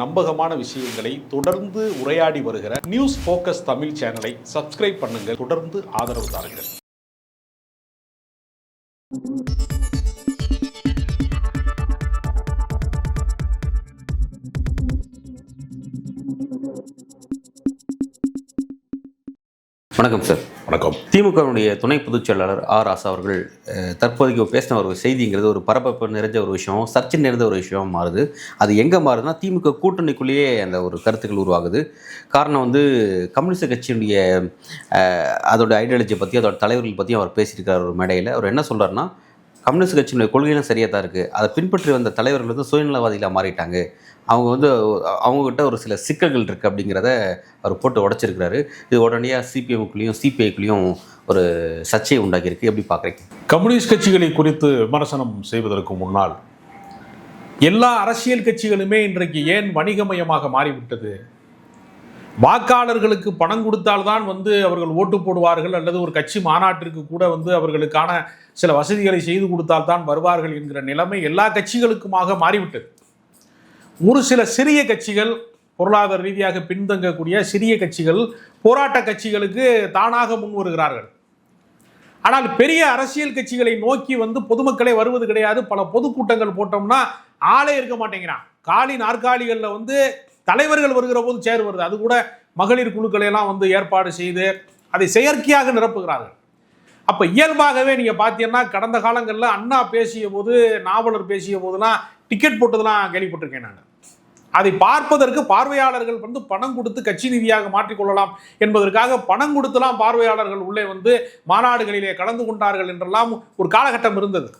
நம்பகமான விஷயங்களை தொடர்ந்து உரையாடி வருகிற நியூஸ் ஃபோக்கஸ் தமிழ் சேனலை சப்ஸ்கிரைப் பண்ணுங்க. தொடர்ந்து ஆதரவு தாருங்கள். வணக்கம் சார். வணக்கம். திமுகவுடைய துணை பொதுச் செயலாளர் ஆர் ராசா அவர்கள் தற்போதைக்கு பேசின ஒரு செய்திங்கிறது ஒரு பரபரப்பு நிறைஞ்ச ஒரு விஷயம், சர்ச்சை நிறைந்த ஒரு விஷயம் மாறுது. அது எங்கே மாறுதுன்னா திமுக கூட்டணிக்குள்ளேயே அந்த ஒரு கருத்துக்கள் உருவாகுது. காரணம் கம்யூனிஸ்ட் கட்சியினுடைய அதோட ஐடியாலஜி பற்றி அதோட தலைவர்கள் பற்றியும் அவர் பேசியிருக்கார் ஒரு மேடையில். அவர் என்ன சொல்கிறாருன்னா, கம்யூனிஸ்ட் கட்சியினுடைய கொள்கைகளும் சரியாக தான் இருக்குது, அதை பின்பற்றி வந்த தலைவர்கள் சுயநலவாதிகளாக மாறிட்டாங்க, அவங்கக்கிட்ட ஒரு சில சிக்கல்கள் இருக்குது அப்படிங்கிறத அவர் போட்டு உடைச்சிருக்கிறாரு. இது உடனடியாக சிபிஎம்குள்ளேயும் சிபிஐக்குள்ளேயும் ஒரு சர்ச்சையை உண்டாக்கியிருக்கு. எப்படி பார்க்குறீங்க? கம்யூனிஸ்ட் கட்சிகளை குறித்து விமர்சனம் செய்வதற்கு முன்னால் எல்லா அரசியல் கட்சிகளுமே இன்றைக்கு ஏன் வணிகமயமாக மாறிவிட்டது? வாக்காளர்களுக்கு பணம் கொடுத்தால்தான் அவர்கள் ஓட்டு போடுவார்கள், அல்லது ஒரு கட்சி மாநாட்டிற்கு கூட அவர்களுக்கான சில வசதிகளை செய்து கொடுத்தால்தான் வருவார்கள் என்கிற நிலைமை எல்லா கட்சிகளுக்குமாக மாறிவிட்டது. ஒரு சில சிறிய கட்சிகள், பொருளாதார ரீதியாக பின்தங்கக்கூடிய சிறிய கட்சிகள், போராட்ட கட்சிகளுக்கு தானாக முன் வருகிறார்கள். ஆனால் பெரிய அரசியல் கட்சிகளை நோக்கி பொதுமக்களே வருவது கிடையாது. பல பொதுக்கூட்டங்கள் போட்டோம்னா ஆளே இருக்க மாட்டேங்கிறான். காலி நாற்காலிகளில் தலைவர்கள் வருகிற போது சேர் வருது. அது கூட மகளிர் குழுக்களை எல்லாம் ஏற்பாடு செய்து அதை செயற்கையாக நிரப்புகிறார்கள். அப்போ இயல்பாகவே நீங்கள் பார்த்தீங்கன்னா கடந்த காலங்களில் அண்ணா பேசிய போது, நாவலர் பேசிய போதெல்லாம் டிக்கெட் போட்டதெல்லாம் கேள்விப்பட்டிருக்கேன் நான். அதை பார்ப்பதற்கு பார்வையாளர்கள் பணம் கொடுத்து கட்சி நிதியாக மாற்றிக்கொள்ளலாம் என்பதற்காக பணம் கொடுத்துலாம் பார்வையாளர்கள் உள்ளே மாநாடுகளிலே கலந்து கொண்டார்கள் என்றெல்லாம் ஒரு காலகட்டம் இருந்தது.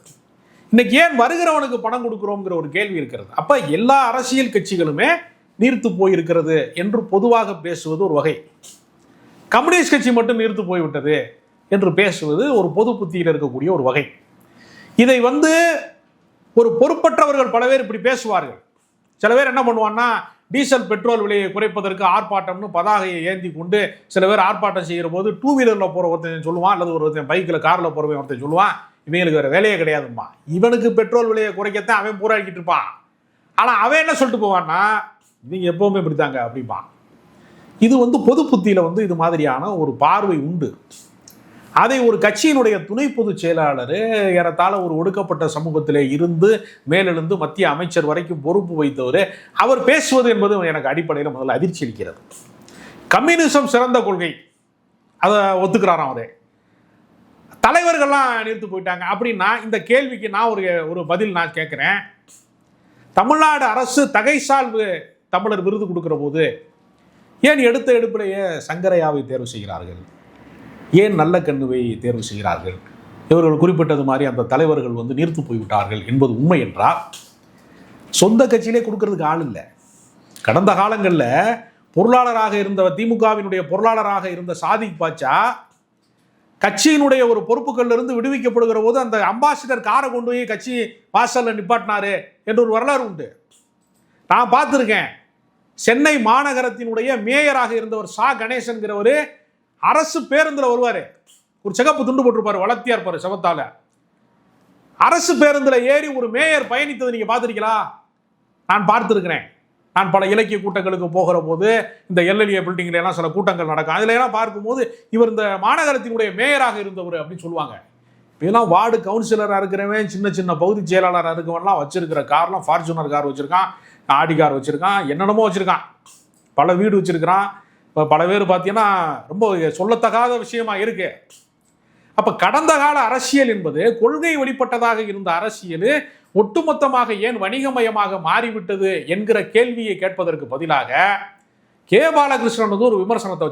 இன்னைக்கு ஏன் வருகிறவனுக்கு பணம் கொடுக்குறோங்கிற ஒரு கேள்வி இருக்கிறது. அப்போ எல்லா அரசியல் கட்சிகளுமே நீர்த்து போயிருக்கிறது என்று பொதுவாக பேசுவது ஒரு வகை, கம்யூனிஸ்ட் கட்சி மட்டும் நீர்த்து போய்விட்டது என்று பேசுவது ஒரு பொது புத்தியில் இருக்கக்கூடிய ஒரு வகை. இதை ஒரு பொறுப்பற்றவர்கள் பல பேர் இப்படி பேசுவார்கள். சில பேர் என்ன பண்ணுவான்னா, டீசல் பெட்ரோல் விலையை குறைப்பதற்கு ஆர்ப்பாட்டம்னு பதாகையை ஏந்தி கொண்டு சில பேர் ஆர்ப்பாட்டம் செய்கிற போது டூ வீலரில் போகிற ஒருத்தன் சொல்லுவான், அல்லது ஒருத்தன் பைக்கில் காரில் போகிறவன் ஒருத்தன் சொல்லுவான், இவங்களுக்கு வேறு வேலையே கிடையாதும்மா, இவனுக்கு பெட்ரோல் விலையை குறைக்கத்தான் அவன் போராடிக்கிட்டு இருப்பான். ஆனால் அவன் என்ன சொல்லிட்டு போவான்னா, இவங்க எப்போவுமே இப்படித்தாங்க அப்படிப்பான். இது பொது புத்தியில் இது மாதிரியான ஒரு பார்வை உண்டு. அதை ஒரு கட்சியினுடைய துணை பொதுச் செயலாளர் ஏறத்தாழ ஒரு ஒடுக்கப்பட்ட சமூகத்திலே இருந்து மேலெழுந்து மத்திய அமைச்சர் வரைக்கும் பொறுப்பு வைத்தவர், அவர் பேசுவது என்பது எனக்கு அடிப்படையில் முதல்ல அதிர்ச்சி அளிக்கிறது. கம்யூனிசம் சிறந்த கொள்கை, அதை ஒத்துக்கிறாராம். அதே தலைவர்கள்லாம் நிறுத்து போயிட்டாங்க அப்படின்னா இந்த கேள்விக்கு நான் ஒரு பதில் நான் கேட்குறேன். தமிழ்நாடு அரசு தகைசால்வு தமிழர் விருது கொடுக்குற போது ஏன் எடுத்த எடுப்பிலேயே சங்கரையாவை தேர்வு செய்கிறார்கள்? ஏன் நல்ல கண்ணுவை தேர்வு செய்கிறார்கள்? இவர்கள் குறிப்பிட்டது மாதிரி அந்த தலைவர்கள் நீர்த்து போய்விட்டார்கள் என்பது உண்மை என்றால் சொந்த கட்சியிலே கொடுக்கறதுக்கு ஆள் இல்லை. கடந்த காலங்களில் பொருளாளராக இருந்த திமுகவினுடைய பொருளாளராக இருந்த சாதிக் பாட்சா கட்சியினுடைய ஒரு பொறுப்புகளிலிருந்து விடுவிக்கப்படுகிற போது அந்த அம்பாசிடர் காரை கொண்டு போய் கட்சி வாசலில் நிப்பாட்டினாரு என்ற ஒரு வரலாறு உண்டு. நான் பார்த்துருக்கேன். சென்னை மாநகரத்தினுடைய மேயராக இருந்தவர் சா கணேசன்கிறவர் அரசு பேருந்தில் வருவார், ஒரு சிகப்பு துண்டு போட்டிருப்பார், வளர்த்தியா இருப்பார் செவத்தால. அரசு பேருந்தில் ஏறி ஒரு மேயர் பயணித்தது நீங்கள் பார்த்துருக்கீங்களா? நான் பார்த்துருக்கிறேன். நான் பல இலக்கிய கூட்டங்களுக்கு போகிற போது இந்த எல்எல்ஏ பில்டிங்ல எல்லாம் சில கூட்டங்கள் நடக்கும். அதில் எல்லாம் பார்க்கும்போது இவர் இந்த மாநகரத்தினுடைய மேயராக இருந்தவர் அப்படின்னு சொல்லுவாங்க. இப்போலாம் வார்டு கவுன்சிலராக இருக்கிறவன், சின்ன சின்ன பகுதி செயலாளராக இருக்கவன்லாம் வச்சிருக்கிற கார்லாம் ஃபார்ச்சுனர் கார் வச்சுருக்கான், ஆடி கார் வச்சுருக்கான், என்னென்னமோ வச்சுருக்கான், பல வீடு வச்சுருக்கிறான். இப்போ பல பேர் பார்த்தீங்கன்னா ரொம்ப சொல்லத்தகாத விஷயமா இருக்கு. அப்போ கடந்த கால அரசியல் என்பது கொள்கை வெளிப்பட்டதாக இருந்த அரசியல் ஒட்டுமொத்தமாக ஏன் வணிகமயமாக மாறிவிட்டது என்கிற கேள்வியை கேட்பதற்கு பதிலாக கே பாலகிருஷ்ணன் ஒரு விமர்சனத்தை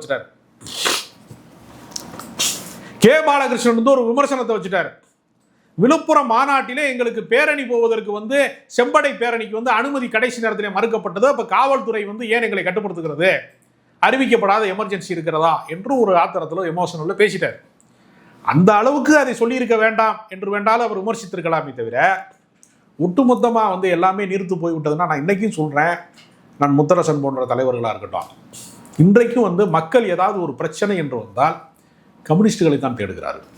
வச்சுட்டார். விழுப்புரம் மாநாட்டிலே எங்களுக்கு பேரணி போவதற்கு செம்படை பேரணிக்கு அனுமதி கடைசி நேரத்திலே மறுக்கப்பட்டது. அப்போ காவல்துறை ஏன் எங்களை கட்டுப்படுத்துகிறது, அறிவிக்கப்படாத எமர்ஜென்சி இருக்கிறதா என்று ஒரு ஆத்திரத்தில் எமோஷனலில் பேசிட்டார். அந்த அளவுக்கு அதை சொல்லியிருக்க வேண்டாம் என்று வேண்டாலும் அவர் விமர்சித்திருக்கலாமே தவிர ஒட்டுமொத்தமாக எல்லாமே நிறுத்து போய்விட்டதுன்னா, நான் இன்றைக்கும் சொல்கிறேன், நான் முத்தரசன் போன்ற தலைவர்களாக இருக்கட்டும், இன்றைக்கும் மக்கள் ஏதாவது ஒரு பிரச்சனை என்று வந்தால் கம்யூனிஸ்டுகளை தான் தேடுகிறார்கள்.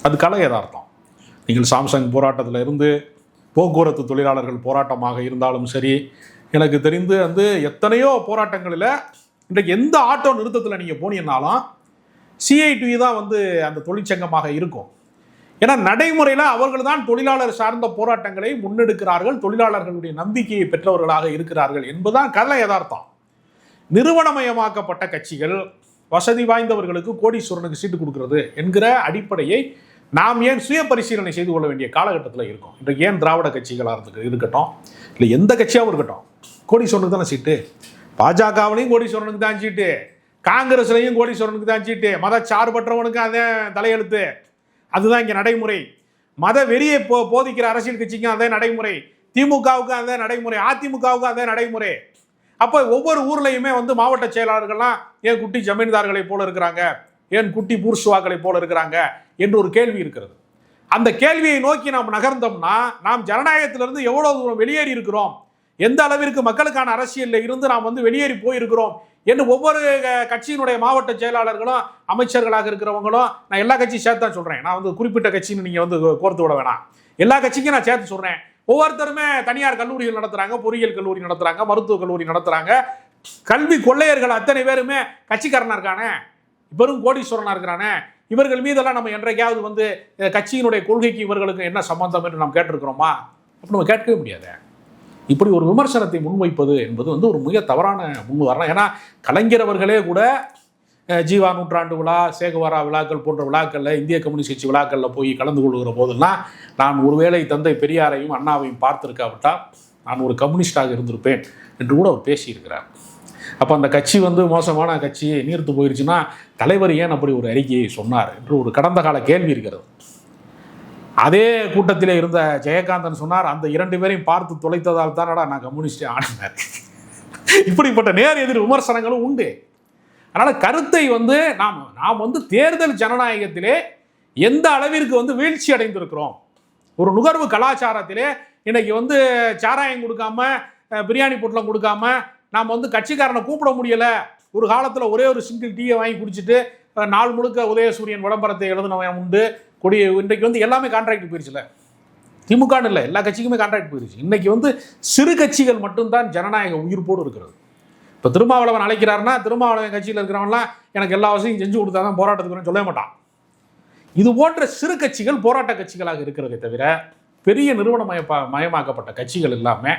அது கலை யதார்த்தம். நீங்கள் சாம்சங் போராட்டத்தில் இருந்து போக்குவரத்து தொழிலாளர்கள் போராட்டமாக இருந்தாலும் சரி, எனக்கு தெரிந்து வந்து எத்தனையோ போராட்டங்களில் இன்றைக்கு எந்த ஆட்டோ நிறுத்தத்தில் நீங்கள் போனீங்கன்னாலும் சிஐடி தான் வந்து அந்த தொழிற்சங்கமாக இருக்கும். ஏன்னா நடைமுறையில் அவர்கள் தான் தொழிலாளர் சார்ந்த போராட்டங்களை முன்னெடுக்கிறார்கள், தொழிலாளர்களுடைய நம்பிக்கையை பெற்றவர்களாக இருக்கிறார்கள் என்பதுதான் கதை யதார்த்தம். நிறுவனமயமாக்கப்பட்ட கட்சிகள் வசதி வாய்ந்தவர்களுக்கு கோடீஸ்வரனுக்கு சீட்டு கொடுக்கிறது என்கிற அடிப்படையை நாம் ஏன் சுய பரிசீலனை செய்து கொள்ள வேண்டிய காலகட்டத்தில் இருக்கும். இன்றைக்கு ஏன் திராவிட கட்சிகளாக இருக்கட்டும், இல்லை எந்த கட்சியாகவும் இருக்கட்டும், கோடீஸ்வரனுக்கு தானே சீட்டு. பாஜகவிலையும் கோடீஸ்வரனுக்கு தான் சீட்டு, காங்கிரஸ்லையும் கோடீஸ்வரனுக்கு தான் சீட்டு, மத சார்பற்றவனுக்கு அதே தலையெழுத்து. அதுதான் இங்கே நடைமுறை. மத வெறியை போதிக்கிற அரசியல் கட்சிக்கும் அதே நடைமுறை, திமுகவுக்கும் அதே நடைமுறை, அதிமுகவுக்கும் அதே நடைமுறை. அப்போ ஒவ்வொரு ஊர்லையுமே வந்து மாவட்ட செயலாளர்கள்லாம் ஏன் குட்டி ஜமீன்தார்களை போல இருக்கிறாங்க, ஏன் குட்டி பூர்சுவாக்களை போல இருக்கிறாங்க என்று ஒரு கேள்வி இருக்கிறது. அந்த கேள்வியை நோக்கி நாம் நகர்ந்தோம்னா நாம் ஜனநாயகத்திலிருந்து எவ்வளவு தூரம் வெளியேறி இருக்கிறோம், எந்த அளவிற்கு மக்களுக்கான அரசியலில் இருந்து நாம் வந்து வெளியேறி போயிருக்கிறோம் என்று ஒவ்வொரு கட்சியினுடைய மாவட்ட செயலாளர்களும் அமைச்சர்களாக இருக்கிறவங்களும், நான் எல்லா கட்சியும் சேர்த்து தான் சொல்கிறேன், நான் வந்து குறிப்பிட்ட கட்சின்னு நீங்கள் வந்து கோர்த்து விட வேணாம், எல்லா கட்சிக்கும் நான் சேர்த்து சொல்கிறேன். ஒவ்வொருத்தருமே தனியார் கல்லூரிகள் நடத்துகிறாங்க, பொறியியல் கல்லூரி நடத்துகிறாங்க, மருத்துவக் கல்லூரி நடத்துகிறாங்க. கல்வி கொள்ளையர்கள் அத்தனை பேருமே கட்சிக்காரனாக இருக்கானே, இவரும் கோடீஸ்வரனாக இருக்கிறானே, இவர்கள் மீதெல்லாம் நம்ம என்றைக்காவது வந்து கட்சியினுடைய கொள்கைக்கு இவர்களுக்கு என்ன சம்பந்தம் என்று நாம் கேட்டிருக்கிறோமா? அப்போ நம்ம கேட்கவே முடியாது. இப்படி ஒரு விமர்சனத்தை முன்வைப்பது என்பது வந்து ஒரு மிக தவறான முன்னுதாரணம். ஏன்னா கலைஞர் அவர்களே கூட ஜீவா நூற்றாண்டு விழா, சேகுவாரா விழாக்கள் போன்ற விழாக்களில், இந்திய கம்யூனிஸ்ட் கட்சி விழாக்களில் போய் கலந்து கொள்கிற போதெல்லாம் நான் ஒருவேளை தந்தை பெரியாரையும் அண்ணாவையும் பார்த்துருக்காவிட்டால் நான் ஒரு கம்யூனிஸ்டாக இருந்திருப்பேன் என்று கூட அவர் பேசியிருக்கிறார். அப்போ அந்த கட்சி வந்து மோசமான கட்சி, நீர்த்து போயிடுச்சுன்னா தலைவர் ஏன் அப்படி ஒரு அறிக்கையை சொன்னார் என்று ஒரு கடந்த கால கேள்வி இருக்கிறது. அதே கூட்டத்திலே இருந்த ஜெயகாந்தன் சொன்னார், அந்த 2 பேரையும் பார்த்து தொலைத்ததால் தானடா நான் கம்யூனிஸ்டே ஆடினார். இப்படிப்பட்ட நேர் எதிர் விமர்சனங்களும் உண்டு. அதனால் கருத்தை வந்து நாம் வந்து தேர்தல் ஜனநாயகத்திலே எந்த அளவிற்கு வந்து வீழ்ச்சி அடைந்திருக்கிறோம். ஒரு நுகர்வு கலாச்சாரத்திலே இன்னைக்கு வந்து சாராயம் கொடுக்காம, பிரியாணி பொட்டலம் கொடுக்காம நாம் வந்து கட்சிக்காரனை கூப்பிட முடியலை. ஒரு காலத்தில் ஒரே ஒரு சிங்கிள் டீயை வாங்கி குடிச்சிட்டு நாள் முழுக்க உதயசூரியன் விளம்பரத்தை எழுதினவன் உண்டு. கொடி இன்றைக்கு வந்து எல்லாமே கான்ட்ராக்ட் போயிடுச்சுல, திமுகன்னு இல்லை, எல்லா கட்சிக்குமே கான்ட்ராக்ட் போயிடுச்சு. இன்னைக்கு வந்து சிறு கட்சிகள் மட்டும்தான் ஜனநாயக உயிர்ப்போடு இருக்கிறது. இப்போ திருமாவளவன் அழைக்கிறாருன்னா திருமாவளவன் கட்சியில் இருக்கிறவன்லாம் எனக்கு எல்லா வசதியும் செஞ்சு கொடுத்தா தான் போராட்டத்துக்கு சொல்ல மாட்டான். இது போன்ற சிறு கட்சிகள் போராட்ட கட்சிகளாக இருக்கிறதே தவிர பெரிய நிறுவனமயமாக்கப்பட்ட கட்சிகள் எல்லாமே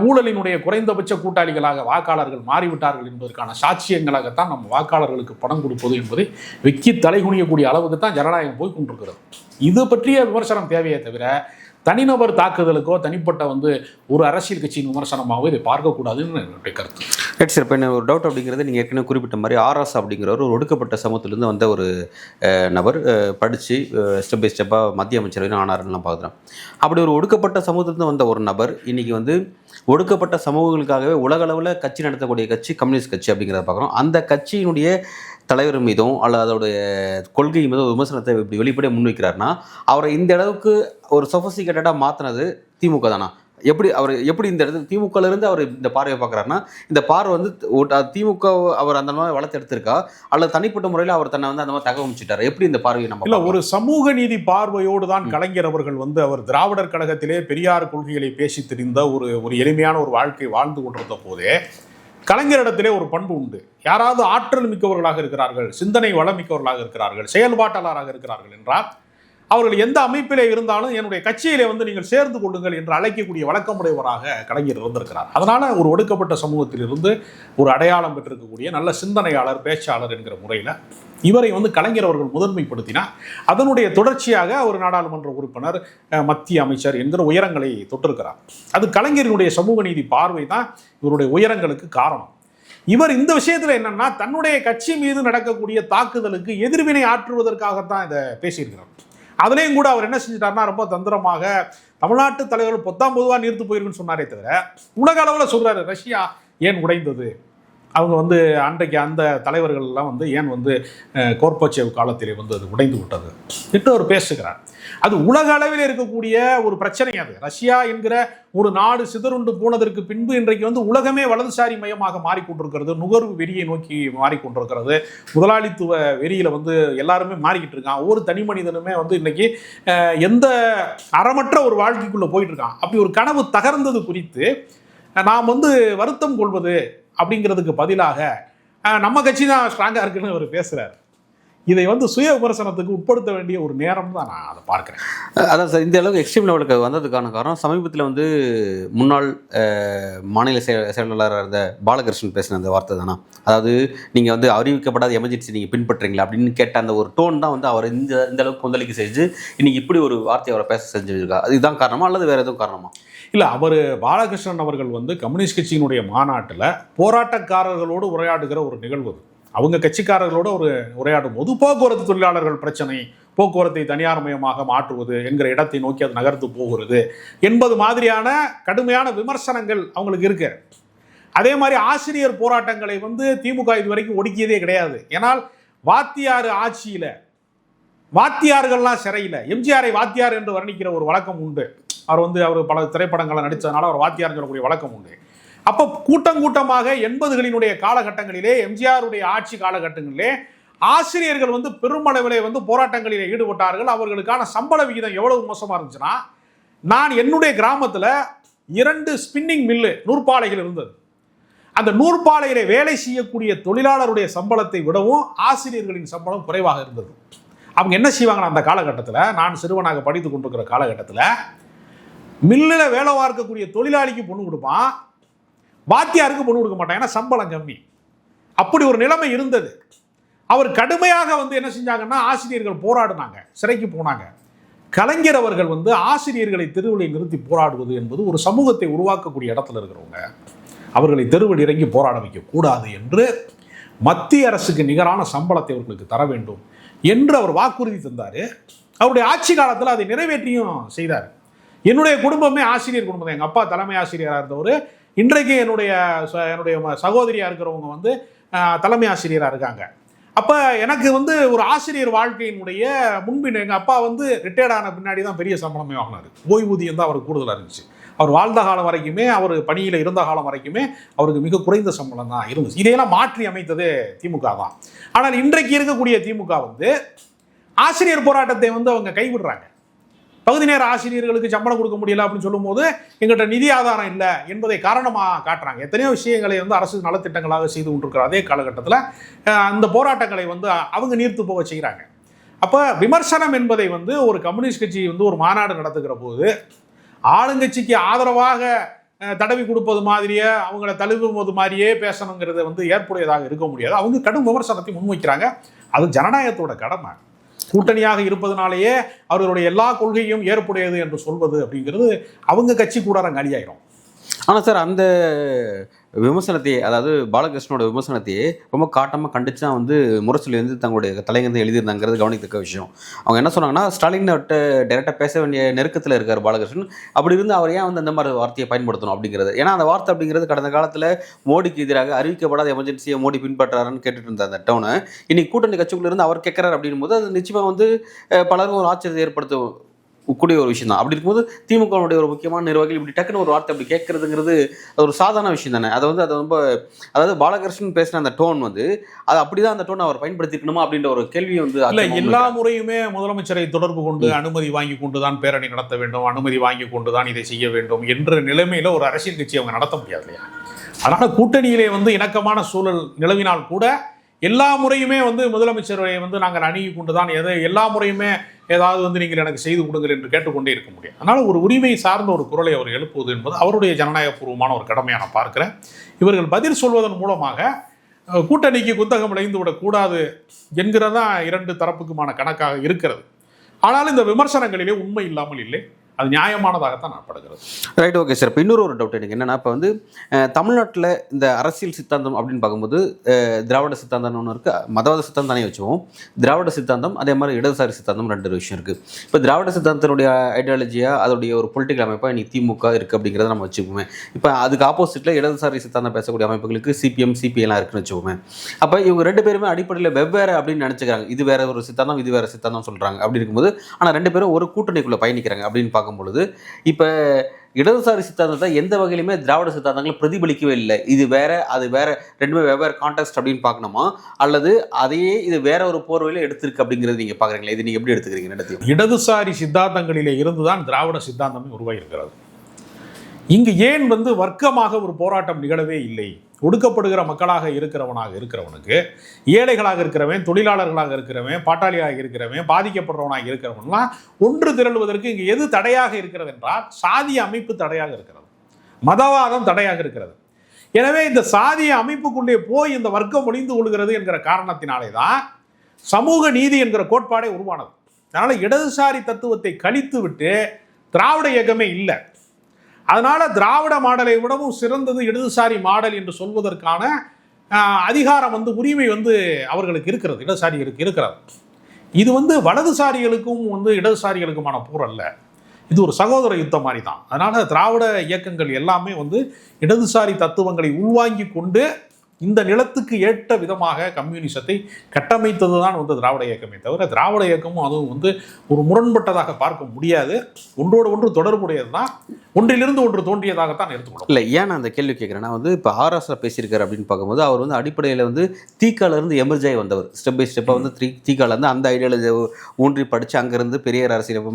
ஊழலினுடைய குறைந்தபட்ச கூட்டாளிகளாக வாக்காளர்கள் மாறிவிட்டார்கள் என்பதற்கான சாட்சியங்களாகத்தான் நம்ம வாக்காளர்களுக்கு பணம் கொடுப்பது என்பதை வெக்கி தலைகுனியக்கூடிய அளவுக்கு தான் ஜனநாயகம் போய் கொண்டிருக்கிறது. இது பற்றிய விமர்சனம் தேவையே தவிர தனிநபர் தாக்குதலுக்கோ தனிப்பட்ட வந்து ஒரு அரசியல் கட்சியின் விமர்சனமாகவோ இதை பார்க்கக்கூடாதுன்னு என்னுடைய கருத்து. Right sir. இப்போ என்ன ஒரு டவுட் அப்படிங்கிறது, நீங்கள் ஏற்கனவே குறிப்பிட்ட மாதிரி ஆர்எஸ் அப்படிங்கிறவர் ஒரு ஒடுக்கப்பட்ட சமூகத்திலேருந்து வந்த ஒரு நபர், படித்து ஸ்டெப் பை ஸ்டெப்பாக மத்திய அமைச்சரவையும் ஆனார்லாம் பார்க்குறோம். அப்படி ஒரு ஒடுக்கப்பட்ட சமூகத்திலேருந்து வந்த ஒரு நபர் இன்றைக்கி வந்து ஒடுக்கப்பட்ட சமூகங்களுக்காகவே உலகளவில் கட்சி நடத்தக்கூடிய கட்சி கம்யூனிஸ்ட் கட்சி அப்படிங்கிறத பார்க்குறோம். அந்த கட்சியினுடைய தலைவர் மீதும் அல்லது அதோடைய கொள்கை மீதும் விமர்சனத்தை இப்படி வெளிப்படையாக முன்வைக்கிறாருன்னா அவரை இந்த அளவுக்கு ஒரு சொஃபஸ்டிகேட்டடாக மாற்றினது திமுக தானா? எப்படி இந்த இடத்துல திமுகலேருந்து அவர் இந்த பார்வையை பார்க்குறாருன்னா, இந்த பார்வை வந்து திமுக அவர் அந்த மாதிரி வளர்த்து எடுத்திருக்கா அல்லது தனிப்பட்ட முறையில் அவர் தன்னை வந்து அந்த மாதிரி தகவமைச்சிட்டார்? எப்படி இந்த பார்வையை நம்ம இல்லை, ஒரு சமூக நீதி பார்வையோடு தான் கலைஞர் அவர்கள் வந்து அவர் திராவிடர் கழகத்திலே பெரியார் கொள்கைகளை பேசி தெரிந்த ஒரு எளிமையான ஒரு வாழ்க்கை வாழ்ந்து கொண்டிருந்த போதே கலைஞரிடத்திலே ஒரு பண்பு உண்டு. யாராவது ஆற்றல் மிக்கவர்களாக இருக்கிறார்கள், சிந்தனை வளமிக்கவர்களாக இருக்கிறார்கள், செயல்பாட்டாளராக இருக்கிறார்கள் என்றால் அவர்கள் எந்த அமைப்பிலே இருந்தாலும் என்னுடைய கட்சியிலே வந்து நீங்கள் சேர்ந்து கொள்ளுங்கள் என்று அழைக்கக்கூடிய வழக்கமுடையவராக கலைஞர் இருந்திருக்கிறார். அதனால ஒரு ஒடுக்கப்பட்ட சமூகத்திலிருந்து ஒரு அடையாளம் பெற்றிருக்கக்கூடிய நல்ல சிந்தனையாளர், பேச்சாளர் என்கிற முறையில் இவரை வந்து கலைஞர் அவர்கள் முதன்மைப்படுத்தினார். அதனுடைய தொடர்ச்சியாக ஒரு நாடாளுமன்ற உறுப்பினர், மத்திய அமைச்சர் என்கிற உயரங்களை தொட்டிருக்கிறார். அது கலைஞரினுடைய சமூக நீதி பார்வை தான் இவருடைய உயரங்களுக்கு காரணம். இவர் இந்த விஷயத்தில் என்னன்னா தன்னுடைய கட்சி மீது நடக்கக்கூடிய தாக்குதலுக்கு எதிர்வினை ஆற்றுவதற்காகத்தான் இதை பேசியிருக்கிறார். அதுலேயும் கூட அவர் என்ன செஞ்சிட்டார்னா ரொம்ப தந்திரமாக தமிழ்நாட்டு தலைவர்கள் பொதுவாக நீர்த்து போயிருக்குன்னு சொன்னாரே தவிர உலக அளவில் சொல்றாரு ரஷ்யா ஏன் உடைந்தது, அவங்க வந்து அன்றைக்கு அந்த தலைவர்கள் எல்லாம் வந்து ஏன் வந்து கோர்பச்சேவ் காலத்திலே வந்து அது உடைந்து விட்டது என்று அவர் பேசுகிறார். அது உலக அளவில் இருக்கக்கூடிய ஒரு பிரச்சனை. அது ரஷ்யா என்கிற ஒரு நாடு சிதறுண்டு போனதற்கு பின்பு இன்றைக்கு வந்து உலகமே வலதுசாரி மயமாக மாறிக்கொண்டிருக்கிறது, நுகர்வு வெறியை நோக்கி மாறிக்கொண்டிருக்கிறது, முதலாளித்துவ வெறியில வந்து எல்லாருமே மாறிக்கிட்டு இருக்கான். ஒவ்வொரு தனி மனிதனுமே வந்து இன்னைக்கு எந்த அறமற்ற ஒரு வாழ்க்கைக்குள்ள போயிட்டு இருக்கான். அப்படி ஒரு கனவு தகர்ந்தது குறித்து நாம் வந்து வருத்தம் கொள்வது அப்படிங்கிறதுக்கு பதிலாக நம்ம கட்சி தான் ஸ்ட்ராங்காக இருக்குன்னு அவர் பேசுகிறார். இதை வந்து சுய விமர்சனத்துக்கு உட்படுத்த வேண்டிய ஒரு நேரம் தான் நான் அதை பார்க்குறேன். அதான் சார், இந்த அளவுக்கு எக்ஸ்ட்ரீம் லெவலுக்கு வந்ததுக்கான காரணம் சமீபத்தில் வந்து முன்னாள் மாநில செயலாளராக இருந்த பாலகிருஷ்ணன் பேசின அந்த வார்த்தை தானா? அதாவது நீங்கள் வந்து அறிவிக்கப்படாத எமர்ஜென்சி நீங்கள் பின்பற்றுறீங்களா அப்படின்னு கேட்ட அந்த ஒரு டோன் தான் வந்து அவர் இந்த அளவுக்கு கொந்தளிக்க செஞ்சு இன்னைக்கு இப்படி ஒரு வார்த்தையை அவரை பேச செஞ்சுருக்கா. அதுதான் காரணமா அல்லது வேறு எதுவும் காரணமா? இல்லை, அவர் பாலகிருஷ்ணன் அவர்கள் வந்து கம்யூனிஸ்ட் கட்சியினுடைய மாநாட்டில் போராட்டக்காரர்களோடு உரையாடுகிற ஒரு நிகழ்வு. அவங்க கட்சிக்காரர்களோடு ஒரு உரையாடும் போது போக்குவரத்து தொழிலாளர்கள் பிரச்சனை, போக்குவரத்தை தனியார்மயமாக மாற்றுவது என்கிற இடத்தை நோக்கி அது நகர்த்து போகிறது என்பது மாதிரியான கடுமையான விமர்சனங்கள் அவங்களுக்கு இருக்கு. அதே மாதிரி ஆசிரியர் போராட்டங்களை வந்து திமுக இதுவரைக்கும் ஒடுக்கியதே கிடையாது. ஏன்னால் வாத்தியார் ஆட்சியில் வாத்தியார்கள்லாம் சிறையில் எம்ஜிஆரை வாத்தியார் என்று வர்ணிக்கிற ஒரு வழக்கம் உண்டு. அவர் பல திரைப்படங்களை நடித்ததுனால அவர் வாத்தியார் சொல்லக்கூடிய வழக்கம் உண்டு. அப்போ கூட்டமாக 80களினுடைய காலகட்டங்களிலே, எம்ஜிஆருடைய ஆட்சி காலகட்டங்களிலே ஆசிரியர்கள் வந்து பெருமளவிலே வந்து போராட்டங்களில் ஈடுபட்டார்கள். அவர்களுக்கான சம்பள விகிதம் எவ்வளவு மோசமாக இருந்துச்சுன்னா, நான் என்னுடைய கிராமத்தில் 2 ஸ்பின்னிங் மில்லு நூற்பாலைகள் இருந்தது. அந்த நூற்பாலையிலே வேலை செய்யக்கூடிய தொழிலாளருடைய சம்பளத்தை விடவும் ஆசிரியர்களின் சம்பளம் குறைவாக இருந்தது. அவங்க என்ன செய்வாங்கன்னா, அந்த காலகட்டத்தில், நான் சிறுவனாக படித்து கொண்டிருக்கிற காலகட்டத்தில், மில்லில் வேலை பார்க்கக்கூடிய தொழிலாளிக்கு பொண்ணு கொடுப்பான், வாத்தியாருக்கு பொண்ணு கொடுக்க மாட்டான், ஏன்னா சம்பளம் கம்மி. அப்படி ஒரு நிலைமை இருந்தது. அவர் கடுமையாக வந்து என்ன செஞ்சாங்கன்னா, ஆசிரியர்கள் போராடினாங்க, சிறைக்கு போனாங்க. கலைஞர் அவர்கள் வந்து ஆசிரியர்களை தெருவில் நிறுத்தி போராடுவது என்பது ஒரு சமூகத்தை உருவாக்கக்கூடிய இடத்துல இருக்கிறவங்க அவர்களை தெருவில் இறங்கி போராட வைக்கக்கூடாது என்று மத்திய அரசுக்கு நிகரான சம்பளத்தை அவர்களுக்கு தர வேண்டும் என்று அவர் வாக்குறுதி தந்தார். அவருடைய ஆட்சி காலத்தில் அதை நிறைவேற்றியும் செய்தார். என்னுடைய குடும்பமே ஆசிரியர் குடும்பம் தான். எங்கள் அப்பா தலைமை ஆசிரியராக இருந்தவர். இன்றைக்கு என்னுடைய சகோதரியாக இருக்கிறவங்க வந்து தலைமை ஆசிரியராக இருக்காங்க. அப்போ எனக்கு வந்து ஒரு ஆசிரியர் வாழ்க்கையினுடைய முன்பின், எங்கள் அப்பா வந்து ரிட்டையர்ட் ஆன பின்னாடி தான் பெரிய சம்பளமே வாங்கினார். ஓய்வூதியம் தான் அவருக்கு கூடுதலாக இருந்துச்சு. அவர் வாழ்ந்த காலம் வரைக்குமே, அவர் பணியில் இருந்த காலம் வரைக்குமே அவருக்கு மிக குறைந்த சம்பளம் தான் இருந்துச்சு. இதையெல்லாம் மாற்றி அமைத்தது திமுக தான். ஆனால் இன்றைக்கு இருக்கக்கூடிய திமுக வந்து ஆசிரியர் போராட்டத்தை வந்து அவங்க கைவிடுறாங்க. பகுதி நேர ஆசிரியர்களுக்கு சம்பளம் கொடுக்க முடியல அப்படின்னு சொல்லும்போது எங்கள்கிட்ட நிதி ஆதாரம் இல்லை என்பதை காரணமாக காட்டுறாங்க. எத்தனையோ விஷயங்களை வந்து அரசு நலத்திட்டங்களாக செய்து கொண்டிருக்கிற அதே காலகட்டத்தில் அந்த போராட்டங்களை வந்து அவங்க நீர்த்து போக செய்கிறாங்க. அப்போ விமர்சனம் என்பதை வந்து ஒரு கம்யூனிஸ்ட் கட்சி வந்து ஒரு மாநாடு நடத்துகிற போது ஆளுங்கட்சிக்கு ஆதரவாக தடவி கொடுப்பது மாதிரியே, அவங்கள தழுவுவது மாதிரியே பேசணுங்கிறது வந்து ஏற்புடையதாக இருக்க முடியாது. அவங்க கடும் விமர்சனத்தை முன்வைக்கிறாங்க. அது ஜனநாயகத்தோட கடமை. கூட்டணியாக இருப்பதனாலேயே அவர்களுடைய எல்லா கொள்கையும் ஏற்புடையது என்று சொல்வது அப்படிங்கிறது அவங்க கட்சி கூடாரம் காலியாயிரும். ஆனால் சார், அந்த விமர்சனத்தையே, அதாவது பாலகிருஷ்ணனோட விமர்சனத்தையே ரொம்ப காட்டமாக கண்டிச்சு தான் வந்து முரசொலி வந்து தங்களுடைய தலைங்க எழுதியிருந்தாங்கிறது கவனிக்கத்தக்க விஷயம். அவங்க என்ன சொன்னாங்கன்னா, ஸ்டாலின் டைரெக்டாக பேச வேண்டிய நெருக்கத்தில் இருக்கார் பாலகிருஷ்ணன். அப்படி இருந்து அவர் ஏன் வந்து அந்த மாதிரி வார்த்தையை பயன்படுத்தணும் அப்படிங்கிறது. ஏன்னா அந்த வார்த்தை அப்படிங்கிறது கடந்த காலத்தில் மோடிக்கு எதிராக அறிவிக்கப்படாத எமர்ஜென்சியை மோடி பின்பற்றாருன்னு கேட்டுட்டு இருந்த அந்த டவுனை இன்னைக்கு கூட்டணி கட்சிக்குள்ள இருந்து அவர் கேட்குறாரு அப்படின்னும் போது அது நிச்சயமாக வந்து பலரும் ஒரு ஆச்சரியத்தை ஏற்படுத்தும் கூடிய ஒரு விஷயம் தான். அப்படி இருக்கும்போது திமுகவுடைய ஒரு முக்கியமான நிர்வாகிகள் இப்படி டக்குன்னு ஒரு வார்த்தை அப்படி கேட்கறதுங்கிறது ஒரு சாதாரண விஷயம் தானே. அதை ரொம்ப, அதாவது பாலகிருஷ்ணன் பேசின அந்த டோன் வந்து அது அப்படிதான் அந்த டோன் அவர் பயன்படுத்திக்கணுமா அப்படின்ற ஒரு கேள்வி வந்து இல்லை, எல்லா முறையுமே முதலமைச்சரை தொடர்பு கொண்டு அனுமதி வாங்கி கொண்டு தான் பேரணி நடத்த வேண்டும், அனுமதி வாங்கி கொண்டு தான் இதை செய்ய வேண்டும் என்ற நிலைமையில ஒரு அரசியல் கட்சி அவங்க நடத்த முடியாது இல்லையா? அதனால கூட்டணியிலே வந்து இணக்கமான சூழல் நிலவினால் கூட எல்லா முறையுமே வந்து முதலமைச்சரை வந்து நாங்கள் அணுகி கொண்டு தான் எல்லா முறையுமே ஏதாவது வந்து நீங்கள் எனக்கு செய்து கொடுங்கள் என்று கேட்டுக்கொண்டே இருக்க முடியும். அதனால் ஒரு உரிமை சார்ந்த ஒரு குரலை அவர் எழுப்புவது என்பது அவருடைய ஜனநாயகபூர்வமான ஒரு கடமையாக நான் பார்க்கிறேன். இவர்கள் பதில் சொல்வதன் மூலமாக கூட்டணிக்கு குத்தகம் விளைந்து விடக்கூடாது என்கிறதான் 2 தரப்புக்குமான கணக்காக இருக்கிறது. ஆனால் இந்த விமர்சனங்களிலே உண்மை இல்லாமல் இல்லை, அது நியாயமானதாகத்தான் நான் படுகிறது. Right, okay sir. இப்போ இன்னொரு டவுட் எனக்கு என்னென்னா, இப்போ வந்து தமிழ்நாட்டில் இந்த அரசியல் சித்தாந்தம் அப்படின்னு பார்க்கும்போது திராவிட சித்தாந்தம் ஒன்று இருக்குது, மதவாத சித்தாந்தம் தானே வச்சுவோம். திராவிட சித்தாந்தம் அதே மாதிரி இடதுசாரி சித்தாந்தம் 2 விஷயம் இருக்குது. இப்போ திராவிட சித்தாந்தத்தினுடைய ஐடியாலஜியாக அதோடைய ஒரு பொலிட்டிக்கல் அமைப்பாக இன்னைக்கு திமுக இருக்குது அப்படிங்கிறத நம்ம வச்சுக்குவோமே. இப்போ அதுக்கு ஆப்போசிட்டில் இடதுசாரி சித்தாந்தம் பேசக்கூடிய அமைப்புகளுக்கு சிபிஎம் சிபிஎல்லாம் இருக்குன்னு வச்சுக்கோமே. அப்போ இவங்க 2 பேருமே அடிப்படையில் வெவ்வேறு அப்படின்னு நினச்சிக்கிறாங்க. இது வேற ஒரு சித்தாந்தம், இது வேறு சித்தாந்தம் சொல்கிறாங்க. அப்படி இருக்கும்போது ஆனால் 2 பேரும் ஒரு கூட்டணிக்குள்ளே பயணிக்கிறாங்க அப்படின்னு பார்க்கும் பொழுது இப்போ இடதுசாரி சித்தாந்தத்தை எந்த வகையிலுமே திராவிட சித்தாந்தங்கள் பிரதிபலிக்கவே இல்லை. இது வேற, அது வேற, 2மே வெவ்வேறு கான்டெக்ஸ்ட் அப்படின்னு பார்க்கணுமா, அல்லது அதையே இது வேற ஒரு போர்வையில் எடுத்திருக்கு அப்படிங்கிறது நீங்க பாக்குறீங்களா? இது நீங்க எப்படி எடுத்துக்கிறீங்க? இடதுசாரி சித்தாந்தங்களிலே இருந்துதான் திராவிட சித்தாந்தமே உருவாகி இருக்கிறது. இங்கு ஏன் வந்து வர்க்கமாக ஒரு போராட்டம் நிகழவே இல்லை? ஒடுக்கப்படுகிற மக்களாக இருக்கிறவனுக்கு, ஏழைகளாக இருக்கிறவன், தொழிலாளர்களாக இருக்கிறவன், பாட்டாளியாக இருக்கிறவன், பாதிக்கப்படுறவனாக இருக்கிறவன்லாம் ஒன்று திரளுவதற்கு இங்கு எது தடையாக இருக்கிறது என்றால் சாதிய அமைப்பு தடையாக இருக்கிறது, மதவாதம் தடையாக இருக்கிறது. எனவே இந்த சாதிய அமைப்புக்குள்ளே போய் இந்த வர்க்கம் ஒளிந்து கொள்கிறது என்கிற காரணத்தினாலே தான் சமூக நீதி என்கிற கோட்பாடே உருவானது. அதனால் இடதுசாரி தத்துவத்தை கழித்து விட்டு திராவிட இயக்கமே இல்லை. அதனால திராவிட மாடலை விடவும் சிறந்தது இடதுசாரி மாடல் என்று சொல்வதற்கான அதிகாரம் வந்து உரிமை வந்து அவர்களுக்கு இருக்கிறது, இடதுசாரிகளுக்கு இருக்கிறது. இது வந்து வலதுசாரிகளுக்கும் வந்து இடதுசாரிகளுக்குமான போர் அல்ல, இது ஒரு சகோதர யுத்தம் மாதிரி தான். அதனால திராவிட இயக்கங்கள் எல்லாமே வந்து இடதுசாரி தத்துவங்களை உள்வாங்கி கொண்டு இந்த நிலத்துக்கு ஏற்ற விதமாக கம்யூனிசத்தை கட்டமைத்தது தான் வந்து திராவிட இயக்கமே தவிர திராவிட இயக்கமும் அதுவும் வந்து ஒரு முரண்பட்டதாக பார்க்க முடியாது. ஒன்றோடு ஒன்று தொடர்புடையது தான், ஒன்றிலிருந்து ஒன்று தோன்றியதாகத்தான் எடுத்துக்கணும். இல்லை, ஏன் நான் அந்த கேள்வி கேட்குறேன்னா வந்து இப்போ ஆர்எஸ்ஆர் பேசியிருக்காரு அப்படின்னு பார்க்கும்போது அவர் வந்து அடிப்படையில் வந்து தீக்காலேருந்து எமர்ஜ் ஆகி வந்தவர். ஸ்டெப் பை ஸ்டெப்பாக வந்து தீக்காலேருந்து அந்த ஐடியாலஜி ஊன்றி படித்து அங்கேருந்து பெரியார் அரசியல்,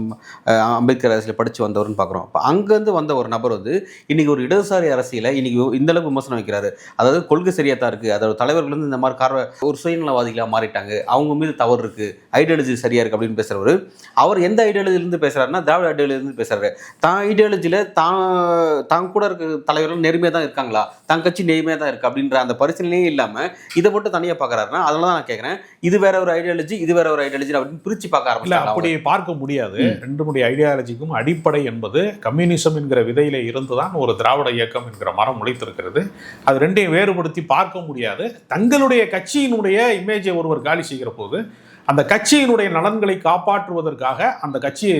அம்பேத்கர் அரசியல் படித்து வந்தவர்னு பார்க்குறோம். அப்போ அங்கேருந்து வந்த ஒரு நபர் வந்து இன்றைக்கி ஒரு இடதுசாரி அரசியலை இன்றைக்கி இந்தளவுக்கு விமர்சனம் வைக்கிறாரு. அதாவது கொள்கை சரியாக தான் இருக்குது, அதோட தலைவர்கள் வந்து இந்த மாதிரி ஒரு சுயநலவாதிகளாக மாறிட்டாங்க, அவங்க மீது தவறு இருக்குது, ஐடியாலஜி சரியாக இருக்குது அப்படின்னு பேசுகிறவர். அவர் எந்த ஐடியாலஜிலேருந்து பேசுகிறாருன்னா திராவிட ஐடியாலஜிலேருந்து பேசுகிறாரு. தான் ஐடியாலஜியில் தான் கூட இருக்க தலைவர்கள் நேர்மையாக தான் இருக்காங்களா, தான் கட்சி நேர்மையாக தான் இருக்குது அப்படின்ற அந்த பரிசீலனையே இல்லாமல் இதை மட்டும் தனியாக பார்க்குறாருன்னா அதனால தான் நான் கேட்குறேன், இது வேற ஒரு ஐடியாலஜி, இது வேற ஒரு ஐடியாலஜி அப்படின்னு பிரித்து பார்க்க ஆரம்பிச்சு. அப்படி பார்க்க முடியாது. ரெண்டுமுடைய ஐடியாலஜிக்கும் அடிப்படை என்பது கம்யூனிசம் என்கிற விதையில இருந்து தான் ஒரு திராவிட இயக்கம் என்கிற மரம் முளைத்திருக்கிறது. அது ரெண்டையும் வேறுபடுத்தி பார்க்க முடியாது. தங்களுடைய கட்சியினுடைய இமேஜை ஒருவர் காலி செய்கிற போது அந்த கட்சியினுடைய நலன்களை காப்பாற்றுவதற்காக அந்த கட்சியை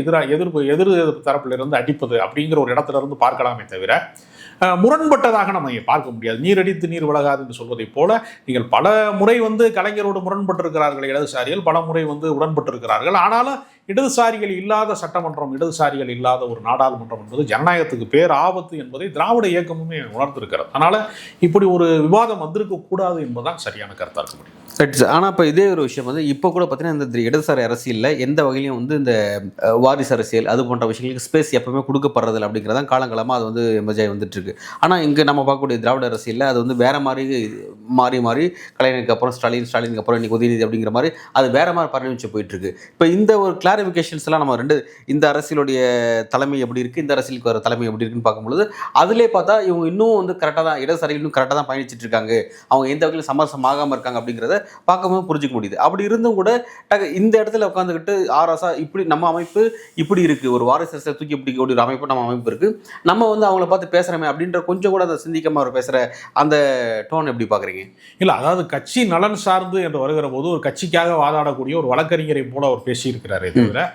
எதிர் தரப்பிலிருந்து அடிப்பது அப்படிங்கிற ஒரு இடத்துல இருந்து பார்க்கலாமே தவிர முரண்பட்டதாக நம்ம பார்க்க முடியாது. நீர் அடித்து நீர் விலகாது என்று சொல்வதை போல நீங்கள் பல முறை வந்து கலைஞரோடு முரண்பட்டிருக்கிறார்கள் இடதுசாரிகள், பல முறை வந்து உடன்பட்டிருக்கிறார்கள். ஆனாலும் இடதுசாரிகள் இல்லாத சட்டமன்றம், இடதுசாரிகள் இல்லாத ஒரு நாடாளுமன்றம் என்பது ஜனநாயகத்துக்கு பேர் ஆபத்து என்பதை திராவிட இயக்கமுமே உணர்ந்திருக்கிறது. அதனால இப்படி ஒரு விவாதம் வந்திருக்க கூடாது என்பதுதான் சரியான கருத்தாக இருக்க முடியும். ஆனால் இப்போ இதே ஒரு விஷயம் வந்து இப்போ கூட பார்த்தீங்கன்னா இந்த இடதுசாரி அரசியலில் எந்த வகையிலையும் வந்து இந்த வாரிசு அரசியல் அது போன்ற விஷயங்களுக்கு ஸ்பேஸ் எப்பவுமே கொடுக்கப்படுறதில்ல அப்படிங்கிறதான் காலங்காலமாக அது வந்து எமர்ஜாய் வந்துட்டுருக்கு. ஆனால் இங்கே நம்ம பார்க்கக்கூடிய திராவிட அரசியலில் அது வந்து வேறு மாறி மாறி கலைஞருக்கு அப்புறம் ஸ்டாலினுக்கு அப்புறம் இன்னைக்கு உதயநிதி அப்படிங்கிற மாதிரி அது வேறு மாதிரி பரிணமிச்சு போயிட்டுருக்கு. இப்போ இந்த ஒரு கிளாரிஃபிகேஷன்ஸ் எல்லாம் நம்ம இந்த அரசியலுடைய தலைமை எப்படி இருக்குது, இந்த அரசியலுக்கு வர தலைமை எப்படி இருக்குன்னு பார்க்கும்பொழுது அதிலே பார்த்தா இவங்க இன்னும் வந்து கரெக்டாக தான், இடதுசாரிகள் இன்னும் கரெக்டாக தான் பயணிச்சுட்டு இருக்காங்க, அவங்க எந்த வகையிலும் சமரசம் ஆகாமல் இருக்காங்க அப்படிங்கிறத பார்க்கும்போது புரிஞ்சிக்க முடியுது. அப்படி இருந்தும் கூட இந்த இடத்துல உட்காந்துக்கிட்டு ஆர்எஸ்ஆ இப்படி நம்ம அமைப்பு இப்படி இருக்குது, ஒரு வாரிசு அரசியலை தூக்கி பிடிக்கக்கூடிய ஒரு அமைப்பு நம்ம அமைப்பு இருக்குது, நம்ம வந்து அவங்கள பார்த்து பேசுகிறோமே அப்படின்ற கொஞ்சம் கூட அதை சிந்திக்காம அவர் பேசுகிற அந்த டோன் எப்படி பார்க்குறீங்க? இல்லை, அதாவது கட்சி நலன் சார்ந்து என்று வருகிற போது ஒரு கட்சிக்காக வாதாடக்கூடிய ஒரு வழக்கறிஞரை போல அவர் பேசியிருக்கிறாரே தவிர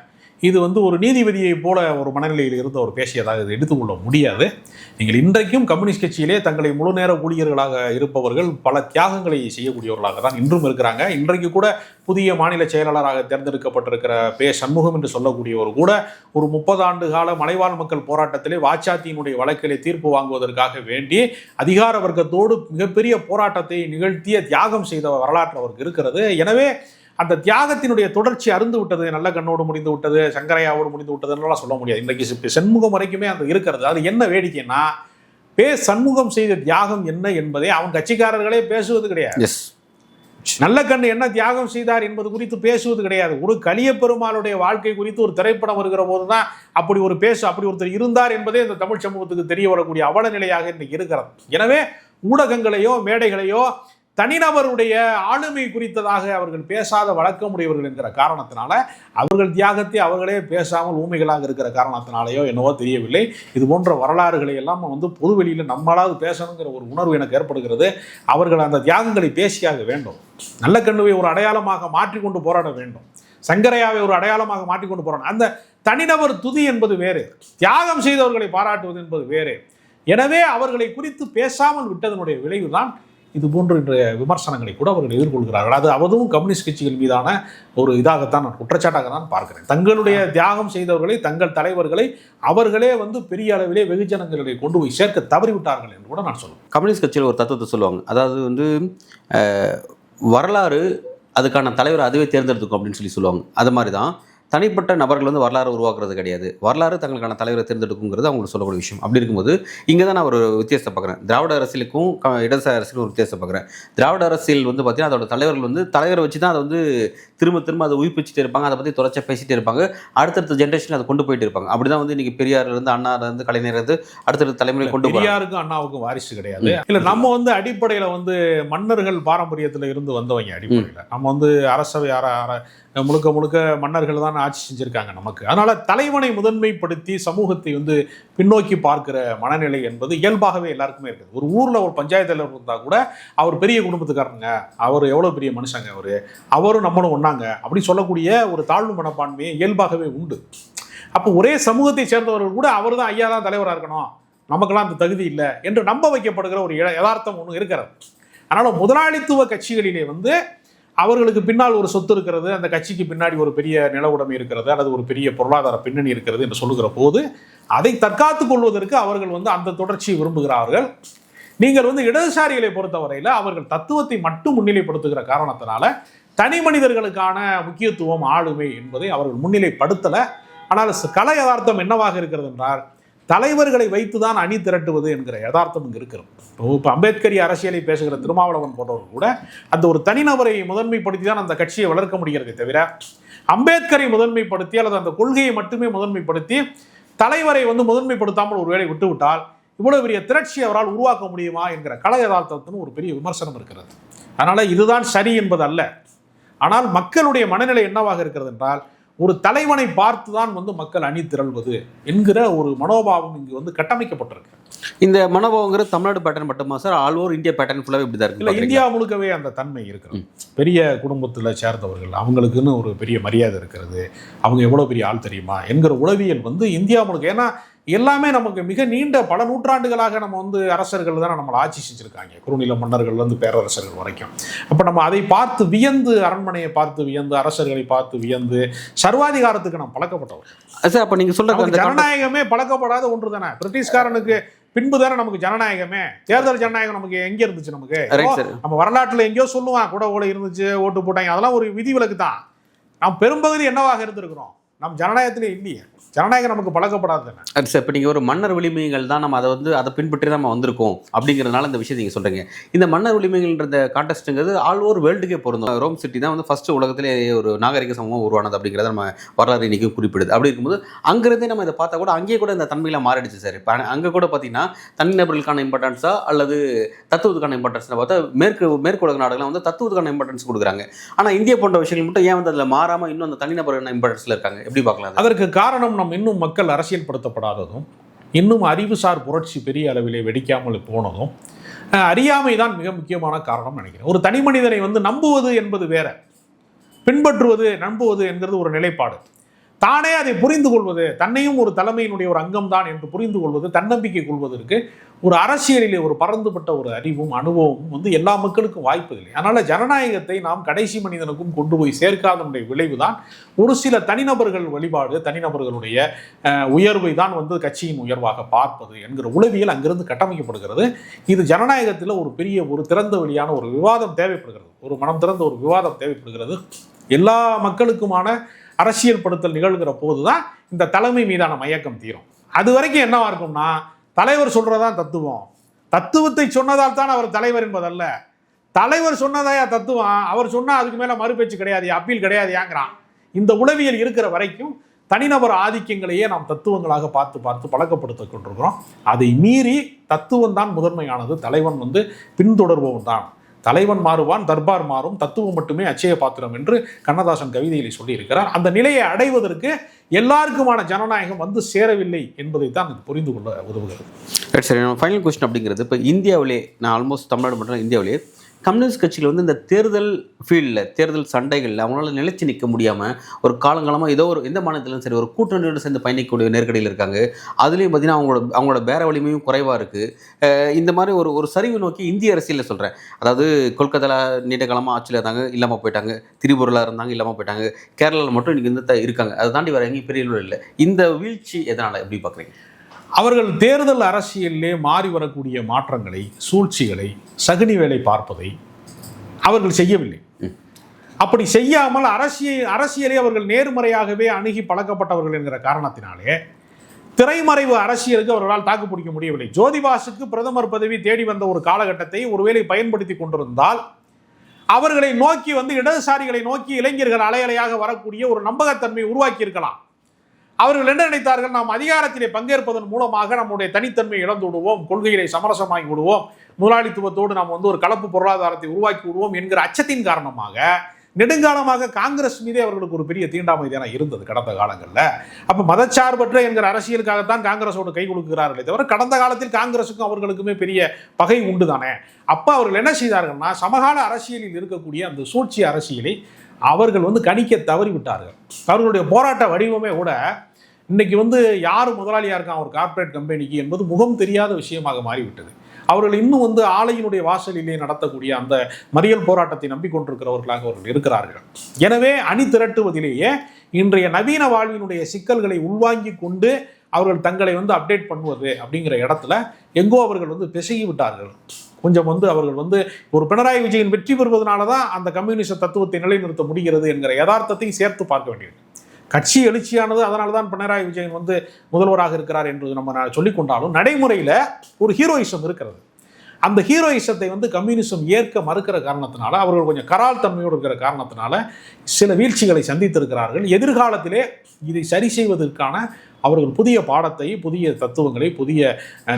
இது வந்து ஒரு நீதிபதியை போல ஒரு மனநிலையில் இருந்து அவர் பேசியதாக இது எடுத்துக்கொள்ள முடியாது. நீங்கள் இன்றைக்கும் கம்யூனிஸ்ட் கட்சியிலே தங்களை முழு நேர ஊழியர்களாக இருப்பவர்கள் பல தியாகங்களை செய்யக்கூடியவர்களாக தான் இன்றும் இருக்கிறாங்க. இன்றைக்கு கூட புதிய மாநில செயலாளராக தேர்ந்தெடுக்கப்பட்டிருக்கிற பே. சண்முகம் என்று சொல்லக்கூடியவர் கூட ஒரு 30 ஆண்டு கால மலைவாழ் மக்கள் போராட்டத்திலே வாச்சாத்தியினுடைய வழக்கிலே தீர்ப்பு வாங்குவதற்காக வேண்டி அதிகார வர்க்கத்தோடு மிகப்பெரிய போராட்டத்தை நிகழ்த்திய தியாகம் செய்த வரலாற்று அவருக்கு இருக்கிறது. எனவே அந்த தியாகத்தினுடைய தொடர்ச்சி அருந்து விட்டது, நல்ல கண்ணோடு முடிந்து விட்டது, சங்கரையாவோடு முடிந்து விட்டதுன்னெல்லாம் சொல்ல முடியாது. இன்றைக்கு சண்முகம் வரைக்குமே அந்த இருக்கிறது. அது என்ன வேடிக்கைன்னா பே. சண்முகம் செய்த தியாகம் என்ன என்பதை அவன் கட்சிக்காரர்களே பேசுவது கிடையாது. நல்ல கண்ணு என்ன தியாகம் செய்தார் என்பது குறித்து பேசுவது கிடையாது. ஒரு கலிய பெருமாளுடைய வாழ்க்கை குறித்து ஒரு திரைப்படம் வருகிற போதுதான் அப்படி ஒருத்தர் இருந்தார் என்பதே இந்த தமிழ் சமூகத்துக்கு தெரிய வரக்கூடிய அவல நிலையாக இன்னைக்கு இருக்கிறது. எனவே ஊடகங்களையோ மேடைகளையோ தனிநபருடைய ஆளுமை குறித்ததாக அவர்கள் பேசாத வழக்கமுடையவர்கள் என்கிற காரணத்தினால அவர்கள் தியாகத்தை அவர்களே பேசாமல் ஊமைகளாக இருக்கிற காரணத்தினாலேயோ என்னவோ தெரியவில்லை, இது போன்ற வரலாறுகளை எல்லாம் வந்து பொதுவெளியில் நம்மளாவது பேசணுங்கிற ஒரு உணர்வு எனக்கு ஏற்படுகிறது. அவர்கள் அந்த தியாகங்களை பேசியாக வேண்டும். நல்ல கண்ணுவை ஒரு அடையாளமாக மாற்றிக்கொண்டு போராட வேண்டும், சங்கரையாவை ஒரு அடையாளமாக மாற்றிக்கொண்டு போராட. அந்த தனிநபர் துதி என்பது வேறு, தியாகம் செய்தவர்களை பாராட்டுவது என்பது வேறு. எனவே அவர்களை குறித்து பேசாமல் விட்டதனுடைய விளைவுதான் இது போன்ற இன்றைய விமர்சனங்களை கூட அவர்கள் எதிர்கொள்கிறார்கள். அதுவும் கம்யூனிஸ்ட் கட்சிகள் மீதான ஒரு இதாகத்தான் நான் குற்றச்சாட்டாக தான் பார்க்கிறேன். தங்களுடைய தியாகம் செய்தவர்களை, தங்கள் தலைவர்களை அவர்களே வந்து பெரிய அளவிலே வெகுஜனங்களை கொண்டு போய் சேர்க்க தவறிவிட்டார்கள் என்று கூட நான் சொல்லுவேன். கம்யூனிஸ்ட் கட்சியில் ஒரு தத்துவத்தை சொல்லுவாங்க, அதாவது வந்து வரலாறு அதுக்கான தலைவர் அதுவே தேர்ந்தெடுத்துக்கும் அப்படின்னு சொல்லுவாங்க. அது மாதிரி தான் தனிப்பட்ட நபர்கள் வந்து வரலாறு உருவாக்குறது கிடையாது. வரலாறு தங்களுக்கான தலைவரை தேர்ந்தெடுக்குங்கிறது அவங்களுக்கு சொல்லக்கூடிய விஷயம். அப்படி இருக்கும்போது இங்கே தான் நான் ஒரு வித்தியாசத்தை பார்க்குறேன். திராவிட அரசியலுக்கும் இடதுசாரி அரசியலுக்கும் ஒரு வித்தியாசத்தை பார்க்குறேன். திராவிட அரசியல் வந்து பார்த்தீங்கன்னா அதோட தலைவர்கள் வந்து தலைவரை வச்சு தான் அதை வந்து திரும்ப திரும்ப அதை உயிர்ப்பிச்சுட்டே இருப்பாங்க. அதை பற்றி தொடர்ச்சியாக பேசிகிட்டே இருப்பாங்க. அடுத்தடுத்த ஜென்ரேஷன் அதை கொண்டு போயிட்டு இருப்பாங்க. அப்படி தான் வந்து இன்றைக்கி பெரியார்லேருந்து அண்ணாலேருந்து கலைஞர்லேருந்து அடுத்தடுத்த தலைமுறை கொண்டு பெரியாருக்கும் அண்ணாவுக்கும் வாரிசு கிடையாது. இல்லை, நம்ம வந்து அடிப்படையில் வந்து மன்னர்கள் பாரம்பரியத்தில் இருந்து வந்தவங்க. அடிப்படையில் நம்ம வந்து அரசவை முழுக்க முழுக்க மன்னர்கள் தான் ஆட்சி செஞ்சுருக்காங்க நமக்கு. அதனால் தலைவனை முதன்மைப்படுத்தி சமூகத்தை வந்து பின்னோக்கி பார்க்கிற மனநிலை என்பது இயல்பாகவே எல்லாருக்குமே இருக்குது. ஒரு ஊரில் ஒரு பஞ்சாயத்து தலைவர் இருந்தால் கூட அவர் பெரிய குடும்பத்துக்காரங்க, அவர் எவ்வளோ பெரிய மனுஷங்க, அவரும் நம்மளும் ஒன்றாங்க அப்படி சொல்லக்கூடிய ஒரு தாழ்வு மனப்பான்மையை இயல்பாகவே உண்டு. அப்போ ஒரே சமூகத்தை சேர்ந்தவர்கள் கூட அவர் தான் ஐயா தான் தலைவராக இருக்கணும், நமக்கெல்லாம் அந்த தகுதி இல்லை என்று நம்ப வைக்கப்படுகிற ஒரு யதார்த்தம் ஒன்று இருக்கிறது. அதனால் முதலாளித்துவ கட்சிகளிலே வந்து அவர்களுக்கு பின்னால் ஒரு சொத்து இருக்கிறது, அந்த கட்சிக்கு பின்னாடி ஒரு பெரிய நில உடைமை இருக்கிறது அல்லது ஒரு பெரிய பொருளாதார பின்னணி இருக்கிறது என்று சொல்லுகிற போது அதை தற்காத்துக் கொள்வதற்கு அவர்கள் வந்து அந்த தொடர்ச்சியை விரும்புகிறார்கள். நீங்கள் வந்து இடதுசாரிகளை பொறுத்தவரையில் அவர்கள் தத்துவத்தை மட்டும் முன்னிலைப்படுத்துகிற காரணத்தினால தனி மனிதர்களுக்கான முக்கியத்துவம் ஆளுமை என்பதை அவர்கள் முன்னிலைப்படுத்தலை. ஆனால் கல யதார்த்தம் என்னவாக இருக்கிறது என்றால் தலைவர்களை வைத்துதான் அணி திரட்டுவது என்கிற யதார்த்தம் இங்கு இருக்கிறது. இப்போ அம்பேத்கரி அரசியலை பேசுகிற திருமாவளவன் போன்றவர்கள் கூட அந்த ஒரு தனிநபரை முதன்மைப்படுத்தி தான் அந்த கட்சியை வளர்க்க முடிகிறதே தவிர அம்பேத்கரை முதன்மைப்படுத்தி அல்லது அந்த கொள்கையை மட்டுமே முதன்மைப்படுத்தி தலைவரை வந்து முதன்மைப்படுத்தாமல் ஒரு வேளை விட்டுவிட்டால் இவ்வளவு பெரிய திரட்சி அவரால் உருவாக்க முடியுமா என்கிற கல யதார்த்தத்தின் ஒரு பெரிய விமர்சனம் இருக்கிறது. அதனால இதுதான் சரி என்பது அல்ல. ஆனால் மக்களுடைய மனநிலை என்னவாக இருக்கிறது என்றால் ஒரு தலைவனை பார்த்து தான் வந்து மக்கள் அணி திரள்வது என்கிற ஒரு மனோபாவம் இங்கு வந்து கட்டமைக்கப்பட்டிருக்கு. இந்த மனோபாவங்கிறது தமிழ்நாடு பேட்டர்ன் மட்டுமா sir? All over India pattern ஃபுல்லாகவே இப்படி தான் இருக்கு? இல்லை, இந்தியா முழுக்கவே அந்த தன்மை இருக்கிறது. பெரிய குடும்பத்தில் சேர்ந்தவர்கள் அவங்களுக்குன்னு ஒரு பெரிய மரியாதை இருக்கிறது, அவங்க எவ்வளோ பெரிய ஆள் தெரியுமா என்கிற உளவியல் வந்து இந்தியா முழுக்க. ஏன்னா எல்லாமே நமக்கு மிக நீண்ட பல நூற்றாண்டுகளாக நம்ம வந்து அரசர்கள் தானே நம்மளை ஆட்சி செஞ்சுருக்காங்க, குறுநில மன்னர்கள்லேருந்து பேரரசர்கள் வரைக்கும். அப்போ நம்ம அதை பார்த்து வியந்து, அரண்மனையை பார்த்து வியந்து, அரசர்களை பார்த்து வியந்து சர்வாதிகாரத்துக்கு நம்ம பழக்கப்பட்டவர் சார். அப்போ நீங்கள் சொல்ற ஜனநாயகமே பழக்கப்படாத ஒன்று தானே. பிரிட்டிஷ்காரனுக்கு பின்பு தானே நமக்கு ஜனநாயகமே. தேர்தல் ஜனநாயகம் நமக்கு எங்கே இருந்துச்சு? நமக்கு நம்ம வரலாற்றில் எங்கேயோ சொல்லுவான் கூட ஓலை இருந்துச்சு, ஓட்டு போட்டாங்க, அதெல்லாம் ஒரு விதிவிலக்கு தான். நாம் பெரும்பகுதி என்னவாக இருந்திருக்கிறோம்? நம்ம ஜனநாயகத்திலே இல்லையே. ஜனநாயகம் நமக்கு பழக்கப்படாது தானே. அது சார், இப்போ நீங்கள் ஒரு மன்னர் உரிமைகள் தான் நம்ம அதை பின்பற்றி நம்ம வந்திருக்கோம் அப்படிங்கிறதுனால இந்த விஷயத்தை நீங்கள் சொல்கிறீங்க. இந்த மன்னர் உரிமைகள்ன்ற கான்டெஸ்ட்டுங்கிறது ஆல் ஓவர் வேர்ல்டுக்கே பொருந்தும். ரோம் சிட்டி தான் வந்து ஃபஸ்ட்டு உலகத்திலே ஒரு நாகரிக சமூகம் உருவானது அப்படிங்கிறத நம்ம வரலாறு இன்றைக்கி குறிப்பிடுது. அப்படி இருக்கும்போது அங்கிருந்தே நம்ம இதை பார்த்தா கூட அங்கேயே கூட இந்த தன்மையில் மாறிடுச்சு சார். இப்போ அங்கே கூட பார்த்தீங்கன்னா தனிநபர்களுக்கான இம்பார்ட்டன்ஸாக அல்லது தத்துவத்துக்கான இம்பார்ட்டன்ஸாக பார்த்தா மேற்கு உலக நாடுகள்லாம் வந்து தத்துவத்துக்கான இம்பார்ட்டன்ஸ் கொடுக்குறாங்க. ஆனால் இந்தியா போன்ற விஷயங்கள் மட்டும் ஏன் வந்து அதில் மாறாமல் இன்னும் அந்த தனிநபருக்கான இம்பார்ட்டன்ஸில் இருக்காங்க? எப்படி பார்க்கலாம்? அதற்கு காரணம் இன்னும் மக்கள் அரசியல் படுத்தப்படாததும், இன்னும் அறிவுசார் புரட்சி பெரிய அளவிலே வெடிக்காமல் போனதும், அறியாமை தான் மிக முக்கியமான காரணம் நினைக்கிறேன். ஒரு தனி மனிதனை வந்து நம்புவது என்பது வேற, பின்பற்றுவது நம்புவது என்கிறது ஒரு நிலைப்பாடு. தானே அதை புரிந்து கொள்வது, தன்னையும் ஒரு தலைமையினுடைய ஒரு அங்கம் தான் என்று புரிந்து கொள்வது, தன்னம்பிக்கை கொள்வதற்கு ஒரு அரசியலிலே ஒரு பறந்துபட்ட ஒரு அறிவும் அனுபவமும் வந்து எல்லா மக்களுக்கும் வாய்ப்பதில்லை. அதனால ஜனநாயகத்தை நாம் கடைசி மனிதனுக்கும் கொண்டு போய் சேர்க்காதனுடைய விளைவு தான் ஒரு சில தனிநபர்கள் வழிபாடு, தனிநபர்களுடைய உயர்வை தான் வந்து கட்சியின் உயர்வாக பார்ப்பது என்கிற உளவியல் அங்கிருந்து கட்டமைக்கப்படுகிறது. இது ஜனநாயகத்தில் ஒரு பெரிய ஒரு திறந்த வெளியான ஒரு விவாதம் தேவைப்படுகிறது, ஒரு மனம் திறந்த ஒரு விவாதம் தேவைப்படுகிறது. எல்லா மக்களுக்குமான அரசியல் படுத்தல் நிகழ்கிற போதுதான் இந்த தலைமை மீதான மயக்கம் தீரும். அது வரைக்கும் என்னவா இருக்கும்னா, தலைவர் சொல்றதான் தத்துவம், தத்துவத்தை சொன்னதால் தான் அவர் தலைவர் என்பதல்ல, தலைவர் சொன்னதாயா தத்துவம், அவர் சொன்னா அதுக்கு மேல மறுபேச்சு கிடையாது, அப்பீல் கிடையாதுங்கிறான். இந்த உளவியல் இருக்கிற வரைக்கும் தனிநபர் ஆதிக்கங்களையே நாம் தத்துவங்களாக பார்த்து பார்த்து பழக்கப்படுத்த கொண்டிருக்கிறோம். அதை மீறி தத்துவம் தான் முதன்மையானது, தலைவன் வந்து பின்தொடர்பவன் தான். தலைவன் மாறுவான், தர்பார் மாறும், தத்துவம் மட்டுமே அச்சய பாத்திரம் என்று கண்ணதாசன் கவிதையிலே சொல்லியிருக்கிறார். அந்த நிலையை அடைவதற்கு எல்லாருக்குமான ஜனநாயகம் வந்து சேரவில்லை என்பதை தான் புரிந்து கொள்ள உதவுகிறது. சரி, ஃபைனல் கொஸ்டின் அப்படிங்கிறது, இப்போ இந்தியாவிலே, நான் ஆல்மோஸ்ட் தமிழ்நாடு மட்டும் இந்தியாவிலே கம்யூனிஸ்ட் கட்சியில் வந்து இந்த தேர்தல் ஃபீல்டில், தேர்தல் சண்டைகளில் அவங்களால நிலைச்சு நிற்க முடியாமல் ஒரு காலங்காலமாக ஏதோ ஒரு எந்த மாநிலத்திலும் சரி ஒரு கூட்டணியோடு சேர்ந்து பயணிக்கக்கூடிய நெருக்கடியில் இருக்காங்க. அதுலேயும் பார்த்தீங்கன்னா அவங்களோட பேர வலிமையும் குறைவாக இருக்குது. இந்த மாதிரி ஒரு சரிவு நோக்கி இந்திய அரசியலில் சொல்கிறேன். அதாவது கொல்கத்தாவில் நீண்ட காலமாக ஆட்சியில் இருந்தாங்க, இல்லாமல் போயிட்டாங்க. திரிபுரில் இருந்தாங்க, இல்லாமல் போயிட்டாங்க. கேரளாவில் மட்டும் இன்றைக்கி வந்து இருக்காங்க. அதை தாண்டி வேறு எங்கேயும் பெரிய இல்லை. இந்த வீழ்ச்சி எதனால், எப்படி பார்க்குறீங்க? அவர்கள் தேர்தல் அரசியலிலே மாறி வரக்கூடிய மாற்றங்களை, சூழ்ச்சிகளை, சகுனி வேலை பார்ப்பதை அவர்கள் செய்யவில்லை. அப்படி செய்யாமல் அரசியலை அவர்கள் நேர்மறையாகவே அணுகி பழக்கப்பட்டவர்கள் என்கிற காரணத்தினாலே திரைமறைவு அரசியலுக்கு அவர்களால் தாக்கு பிடிக்க முடியவில்லை. ஜோதிபாசுக்கு பிரதமர் பதவி தேடி வந்த ஒரு காலகட்டத்தை ஒருவேளை பயன்படுத்தி கொண்டிருந்தால் அவர்களை நோக்கி இடதுசாரிகளை நோக்கி இளைஞர்கள் அலையலையாக வரக்கூடிய ஒரு நம்பகத்தன்மை உருவாக்கி இருக்கலாம். அவர்கள் என்ன நினைத்தார்கள், நாம் அதிகாரத்திலே பங்கேற்பதன் மூலமாக நம்முடைய தனித்தன்மை இழந்து விடுவோம், கொள்கைகளை சமரசமாகி விடுவோம், முதலாளித்துவத்தோடு நாம் ஒரு கலப்பு பொருளாதாரத்தை உருவாக்கி விடுவோம் என்கிற அச்சத்தின் காரணமாக நெடுங்காலமாக காங்கிரஸ் மீதே அவர்களுக்கு ஒரு பெரிய தீண்டாமை தானே இருந்தது கடந்த காலங்களில். அப்போ மதச்சார்பற்ற என்கிற அரசியலுக்காகத்தான் காங்கிரஸோடு கை கொடுக்கிறார்களே தவிர கடந்த காலத்தில் காங்கிரஸுக்கும் அவர்களுக்குமே பெரிய பகை உண்டு தானே. அப்போ அவர்கள் என்ன செய்தார்கள்னா, சமகால அரசியலில் இருக்கக்கூடிய அந்த சூழ்ச்சி அரசியலை அவர்கள் கணிக்க தவறிவிட்டார்கள். அவர்களுடைய போராட்ட வடிவமே கூட இன்னைக்கு யார் முதலாளியாக இருக்கான் ஒரு கார்ப்பரேட் கம்பெனிக்கு என்பது முகம் தெரியாத விஷயமாக மாறிவிட்டது. அவர்கள் இன்னும் ஆலையினுடைய வாசலிலே நடத்தக்கூடிய அந்த மறியல் போராட்டத்தை நம்பிக்கொண்டிருக்கிறவர்களாக அவர்கள் இருக்கிறார்கள். எனவே அணி திரட்டுவதிலேயே இன்றைய நவீன வாழ்வினுடைய சிக்கல்களை உள்வாங்கி கொண்டு அவர்கள் தங்களை அப்டேட் பண்ணுவது அப்படிங்கிற இடத்துல எங்கோ அவர்கள் பிசகி விட்டார்கள். கொஞ்சம் அவர்கள் ஒரு பினராயி விஜயன் வெற்றி பெறுவதனால தான் அந்த கம்யூனிஸ்ட் தத்துவத்தை நிலைநிறுத்த முடிகிறது என்கிற யதார்த்தத்தையும் சேர்த்து பார்க்க வேண்டியது. கட்சி எழுச்சியானது அதனால தான் பினராயி விஜயன் முதல்வராக இருக்கிறார் என்று நம்ம சொல்லிக் கொண்டாலும் நடைமுறையில் ஒரு ஹீரோயிசம் இருக்கிறது. அந்த ஹீரோயிசத்தை கம்யூனிசம் ஏற்க மறுக்கிற காரணத்தினால அவர்கள் கொஞ்சம் கரால் தன்மையோடு இருக்கிற காரணத்தினால சில வீழ்ச்சிகளை சந்தித்திருக்கிறார்கள். எதிர்காலத்திலே இதை சரி செய்வதற்கான அவர்கள் புதிய பாடத்தை, புதிய தத்துவங்களை, புதிய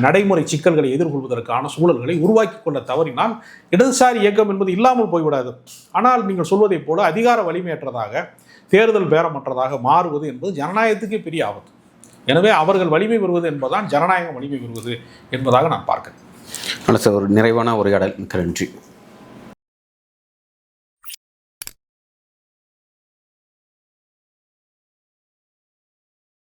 நடைமுறை சிக்கல்களை எதிர்கொள்வதற்கான சூழல்களை உருவாக்கி கொள்ள தவறினால் இடதுசாரி இயக்கம் என்பது இல்லாமல் போய்விடாது. ஆனால் நீங்கள் சொல்வதைப் போல அதிகார வலிமையற்றதாக, தேர்தல் பேரமற்றதாக மாறுவது என்பது ஜனநாயகத்துக்கே பெரிய ஆபத்து. எனவே அவர்கள் வலிமை பெறுவது என்பதுதான் ஜனநாயகம் வலிமை பெறுவது என்பதாக நான் பார்க்கிறேன். நல்ல சார், ஒரு நிறைவான உரையாடல். மிக்க நன்றி.